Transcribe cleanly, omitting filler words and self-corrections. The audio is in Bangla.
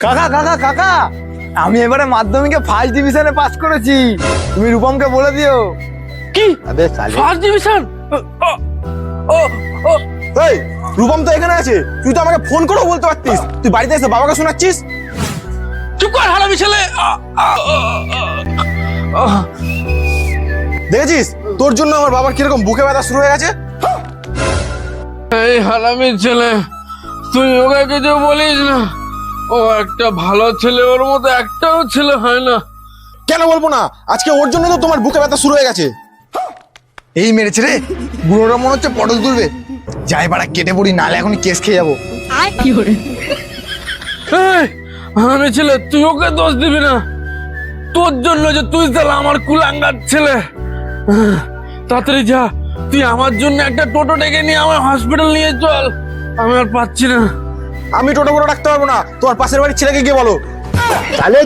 কাকা কাকা কাকা, আমি এবারে মাধ্যমিকে ফার্স্ট ডিভিশনে পাস করেছি। তুমি রূপমকে বলে দিও। কি আবে সালে, ফার্স্ট ডিভিশন? এই রূপম তো এখানে আছে, তুই তো আমাকে ফোন করেও বলতে পারতিস। তুই বাড়িতে এসে বাবাকে শোনাচ্ছিস। চুপ কর হারামি ছেলে। দেখেছিস তোর জন্য আমার বাবার কিরকম বুকে ব্যথা শুরু হয়ে গেছে। এই হারামি ছেলে, তুই ওকে কিছু বলিস না। ও একটা ভালো ছেলে, ওর মতো একটাও ছেলে হয় না। কেন বলবো না, আজকে ওর জন্য তো তোমার বুকে ব্যথা শুরু হয়ে গেছে। এই মেরেছে রে বুড়োটা, মনে হচ্ছে পটল তুলবে। যাই বাড়া কেটে পড়ি, নালে এখনই কেস খেয়ে যাবো। এই হারামি ছেলে, তুই ওকে দোষ দিবি না। তোর জন্য যে তুই তাহলে আমার কুলাঙ্গার ছেলে। তাড়াতাড়ি যা, তুই আমার জন্য একটা টোটো ডেকে নিয়ে আমার হসপিটাল নিয়ে চল। আমি আর পাচ্ছি না। আমি টোটো করে রাখতে পারবো না, তোমার পাশের বাড়ির ছেলেকে গিয়ে বলো। তাহলে